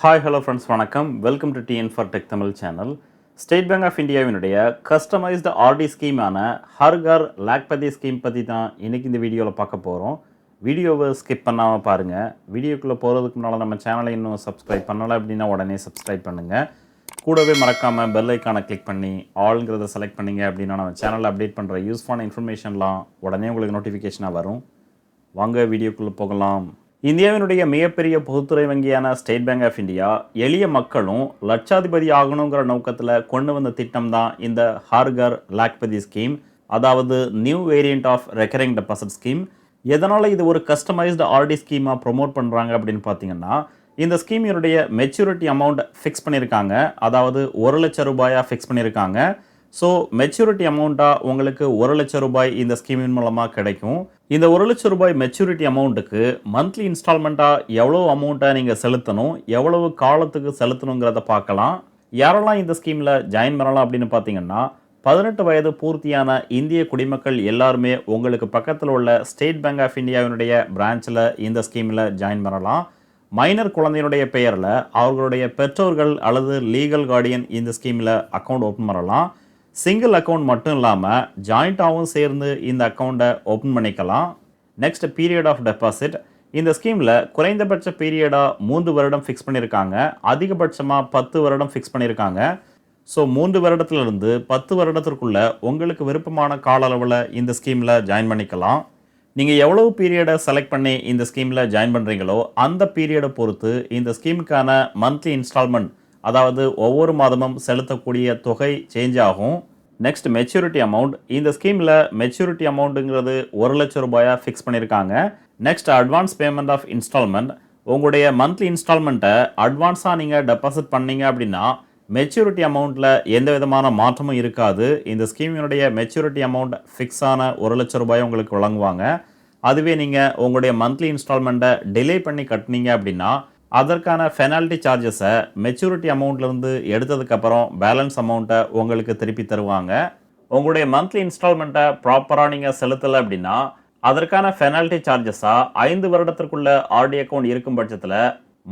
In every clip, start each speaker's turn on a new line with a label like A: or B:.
A: Hi hello friends வணக்கம். Welcome to TN for tech Tamil channel. State Bank of இந்தியாவினுடைய customised RD ஸ்கீமான Har Ghar Lakhpati scheme பற்றி தான் இன்றைக்கி இந்த வீடியோவில் பார்க்க போகிறோம். வீடியோவை ஸ்கிப் பண்ணாமல் பாருங்கள். வீடியோக்குள்ளே போகிறதுக்கு முன்னால் நம்ம சேனலை இன்னும் சப்ஸ்கிரைப் பண்ணலை அப்படின்னா உடனே சப்ஸ்கிரைப் பண்ணுங்கள். கூடவே மறக்காமல் பெல் ஐக்கானை கிளிக் பண்ணி ஆல்ங்கிறத செலக்ட் பண்ணிங்க அப்படின்னா நம்ம சேனலில் அப்டேட் பண்ணுற யூஸ்ஃபான இன்ஃபர்மேஷன்லாம் உடனே உங்களுக்கு நோட்டிஃபிகேஷனாக வரும். வாங்க வீடியோக்குள்ளே போகலாம். இந்தியாவினுடைய மிகப்பெரிய பொதுத்துறை வங்கியான ஸ்டேட் பேங்க் ஆஃப் இந்தியா எளிய மக்களும் லட்சாதிபதி ஆகணுங்கிற நோக்கத்தில் கொண்டு வந்த திட்டம் தான் இந்த ஹர் கர் லாக்பதி ஸ்கீம், அதாவது new variant of recurring deposit scheme. எதனால் இது ஒரு கஸ்டமைஸ்டு ஆர்டி ஸ்கீமாக ப்ரொமோட் பண்ணுறாங்க அப்படின்னு பார்த்தீங்கன்னா, இந்த ஸ்கீமினுடைய மெச்சூரிட்டி அமௌண்ட் ஃபிக்ஸ் பண்ணியிருக்காங்க. அதாவது 1 லட்சம் ரூபாயாக ஃபிக்ஸ் பண்ணியிருக்காங்க. ஸோ மெச்சூரிட்டி அமௌண்ட்டாக உங்களுக்கு 1 லட்சம் ரூபாய் இந்த ஸ்கீமின் மூலமாக கிடைக்கும். இந்த 1 லட்சம் ரூபாய் மெச்சூரிட்டி அமௌண்ட்டுக்கு மந்த்லி இன்ஸ்டால்மெண்ட்டாக எவ்வளோ அமௌண்ட்டை நீங்கள் செலுத்தணும், எவ்வளவு காலத்துக்கு செலுத்தணுங்கிறத பார்க்கலாம். யாரெல்லாம் இந்த ஸ்கீமில் ஜாயின் பண்ணலாம் அப்படின்னு பார்த்தீங்கன்னா, 18 வயது பூர்த்தியான இந்திய குடிமக்கள் எல்லாருமே உங்களுக்கு பக்கத்தில் உள்ள ஸ்டேட் பேங்க் ஆஃப் இந்தியாவினுடைய பிரான்ச்சில் இந்த ஸ்கீமில் ஜாயின் பண்ணலாம். மைனர் குழந்தையினுடைய பெயரில் அவர்களுடைய பெற்றோர்கள் அல்லது லீகல் கார்டியன் இந்த ஸ்கீமில் அக்கௌண்ட் ஓப்பன் பண்ணலாம். சிங்கிள் அக்கௌண்ட் மட்டும் இல்லாமல் ஜாயிண்ட்டாகவும் சேர்ந்து இந்த அக்கௌண்ட்டை ஓப்பன் பண்ணிக்கலாம். Next period of deposit. இந்த ஸ்கீமில் குறைந்தபட்ச பீரியடாக 3 வருடம் ஃபிக்ஸ் பண்ணியிருக்காங்க. அதிகபட்சமாக 10 வருடம் ஃபிக்ஸ் பண்ணியிருக்காங்க. ஸோ 3 வருடத்துலேருந்து 10 வருடத்திற்குள்ளே உங்களுக்கு விருப்பமான கால அளவில் இந்த ஸ்கீமில் ஜாயின் பண்ணிக்கலாம். நீங்கள் எவ்வளவு பீரியடை செலக்ட் பண்ணி இந்த ஸ்கீமில் ஜாயின் பண்ணுறீங்களோ அந்த பீரியடை பொறுத்து இந்த ஸ்கீமுக்கான மந்த்லி இன்ஸ்டால்மெண்ட், அதாவது ஒவ்வொரு மாதமும் செலுத்தக்கூடிய தொகை சேஞ்ச் ஆகும். Next maturity amount. இந்த ஸ்கீமில் மெச்சூரிட்டி அமௌண்ட்டுங்கிறது 1 லட்சம் ரூபாயாக ஃபிக்ஸ் பண்ணியிருக்காங்க. Next advance payment of installment. உங்களுடைய மந்த்லி இன்ஸ்டால்மெண்ட்டை அட்வான்ஸாக நீங்கள் டெபாசிட் பண்ணீங்க அப்படின்னா மெச்சூரிட்டி அமௌண்ட்டில் எந்த விதமான மாற்றமும் இருக்காது. இந்த ஸ்கீமினுடைய மெச்சூரிட்டி அமௌண்ட் ஃபிக்ஸான 1 லட்சம் ரூபாய் உங்களுக்கு வழங்குவாங்க. அதுவே நீங்கள் உங்களுடைய மந்த்லி இன்ஸ்டால்மெண்ட்டை டிலே பண்ணி கட்டினீங்க அப்படின்னா அதற்கான பெனால்ட்டி சார்ஜஸை மெச்சூரிட்டி அமௌண்ட்லேருந்து எடுத்ததுக்கப்புறம் பேலன்ஸ் அமௌண்ட்டை உங்களுக்கு திருப்பி தருவாங்க. உங்களுடைய மந்த்லி இன்ஸ்டால்மெண்ட்டை ப்ராப்பராக நீங்கள் செலுத்தலை அப்படின்னா அதற்கான பெனால்ட்டி சார்ஜஸாக 5 வருடத்திற்குள்ள ஆர்டி அக்கௌண்ட் இருக்கும் பட்சத்தில்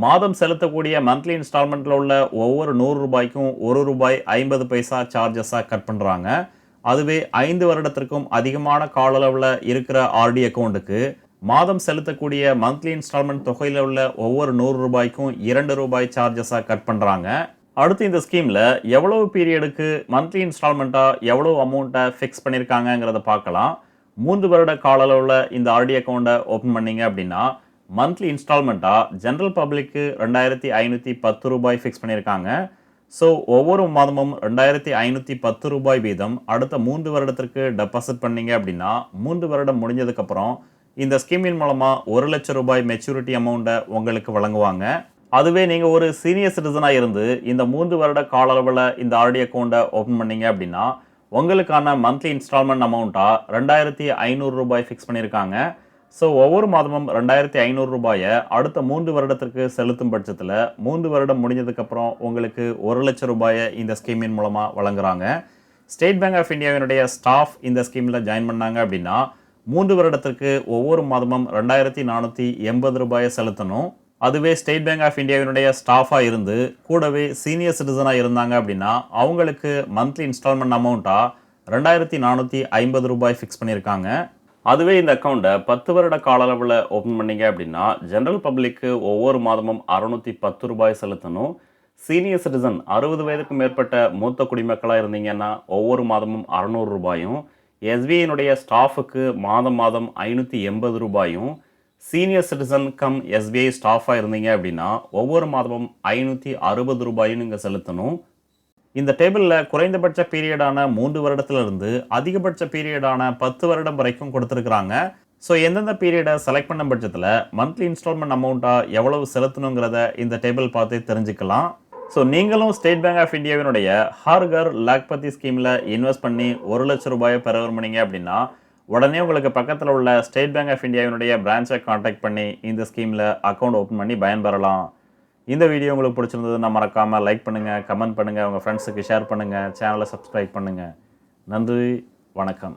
A: மாதம் செலுத்தக்கூடிய மந்த்லி இன்ஸ்டால்மெண்ட்டில் உள்ள ஒவ்வொரு 100 ரூபாய்க்கும் 1 ரூபாய் 50 பைசா சார்ஜஸாக கட் பண்ணுறாங்க. அதுவே 5 வருடத்திற்கும் அதிகமான கால அளவில் இருக்கிற ஆர்டி அக்கௌண்ட்டுக்கு மாதம் செலுத்தக்கூடிய மந்த்லி இன்ஸ்டால்மெண்ட் தொகையில் உள்ள ஒவ்வொரு 100 ரூபாய்க்கும் 2 ரூபாய் சார்ஜஸாக கட் பண்ணுறாங்க. அடுத்து இந்த ஸ்கீமில் எவ்வளவு பீரியடுக்கு மந்த்லி இன்ஸ்டால்மெண்ட்டாக எவ்வளோ அமௌண்ட்டை ஃபிக்ஸ் பண்ணியிருக்காங்கங்கிறத பார்க்கலாம். 3 வருட கால அளவில் இந்த ஆர்டி அக்கௌண்ட்டை ஓப்பன் பண்ணிங்க அப்படின்னா மந்த்லி இன்ஸ்டால்மெண்ட்டாக ஜென்ரல் பப்ளிக்கு 2510 ரூபாய் ஃபிக்ஸ் பண்ணியிருக்காங்க. ஸோ ஒவ்வொரு மாதமும் 2510 ரூபாய் வீதம் அடுத்த 3 வருடத்திற்கு டெபாசிட் பண்ணிங்க அப்படின்னா 3 வருடம் முடிஞ்சதுக்கப்புறம் இந்த ஸ்கீமின் மூலமாக 1 லட்சம் ரூபாய் மெச்சூரிட்டி அமௌண்ட்டை உங்களுக்கு வழங்குவாங்க. அதுவே நீங்கள் ஒரு சீனியர் சிட்டிசனாக இருந்து இந்த 3 வருட கால அளவில் இந்த ஆர்டி அக்கௌண்ட்டை ஓப்பன் பண்ணிங்க அப்படின்னா உங்களுக்கான மந்த்லி இன்ஸ்டால்மெண்ட் அமௌண்ட்டாக 2500 ரூபாய் ஃபிக்ஸ் பண்ணியிருக்காங்க. ஸோ ஒவ்வொரு மாதமும் 2500 ரூபாயை அடுத்த 3 வருடத்திற்கு செலுத்தும் பட்சத்தில் 3 வருடம் முடிஞ்சதுக்கப்புறம் உங்களுக்கு 1 லட்சம் ரூபாயை இந்த ஸ்கீமின் மூலமாக வழங்குறாங்க. ஸ்டேட் பேங்க் ஆஃப் இந்தியாவினுடைய ஸ்டாஃப் இந்த ஸ்கீமில் ஜாயின் பண்ணாங்க அப்படின்னா 3 வருடத்திற்கு ஒவ்வொரு மாதமும் 2480 ரூபாயை செலுத்தணும். அதுவே ஸ்டேட் பேங்க் ஆஃப் இந்தியாவினுடைய ஸ்டாஃபாக இருந்து கூடவே சீனியர் சிட்டிசனாக இருந்தாங்க அப்படின்னா அவங்களுக்கு மந்த்லி இன்ஸ்டால்மெண்ட் அமௌண்ட்டாக 2450 ரூபாய் ஃபிக்ஸ் பண்ணியிருக்காங்க. அதுவே இந்த அக்கௌண்ட்டை 10 வருட கால அளவில் ஓப்பன் பண்ணிங்க அப்படின்னா ஜென்ரல் பப்ளிக்கு ஒவ்வொரு மாதமும் 610 ரூபாய் செலுத்தணும். சீனியர் சிட்டிசன் 60 வயதுக்கு மேற்பட்ட மூத்த குடிமக்களாக இருந்தீங்கன்னா ஒவ்வொரு மாதமும் 600 ரூபாயும், எஸ்பிஐனுடைய ஸ்டாஃபுக்கு மாதம் 580 ரூபாயும், சீனியர் சிட்டிசன் கம் எஸ்பிஐ ஸ்டாஃபாக இருந்தீங்க அப்படின்னா ஒவ்வொரு மாதமும் 560 ரூபாயும் நீங்கள் செலுத்தணும். இந்த டேபிளில் குறைந்தபட்ச பீரியடான 3 வருடத்திலிருந்து அதிகபட்ச பீரியடான 10 வருடம் வரைக்கும் கொடுத்துருக்குறாங்க. ஸோ எந்தெந்த பீரியடை செலக்ட் பண்ண பட்சத்தில் மந்த்லி இன்ஸ்டால்மெண்ட் அமௌண்ட்டாக எவ்வளவு செலுத்தணுங்கிறத இந்த டேபிள் பார்த்து தெரிஞ்சுக்கலாம். ஸோ நீங்களும் ஸ்டேட் பேங்க் ஆஃப் இந்தியாவினுடைய ஹர் கர் லாக்பதி ஸ்கீமில் இன்வெஸ்ட் பண்ணி 1 லட்சம் ரூபாயை பெற விரும்புனீங்க அப்படின்னா உடனே உங்களுக்கு பக்கத்தில் உள்ள ஸ்டேட் பேங்க் ஆஃப் இந்தியாவினுடைய பிரான்ச்சை கான்டாக்ட் பண்ணி இந்த ஸ்கீமில் அக்கௌண்ட் ஓப்பன் பண்ணி பயன்பெறலாம். இந்த வீடியோ உங்களுக்கு பிடிச்சிருந்ததுன்னா மறக்காமல் லைக் பண்ணுங்கள், கமெண்ட் பண்ணுங்கள், உங்கள் ஃப்ரெண்ட்ஸுக்கு ஷேர் பண்ணுங்கள், சேனலை சப்ஸ்கிரைப் பண்ணுங்கள். நன்றி, வணக்கம்.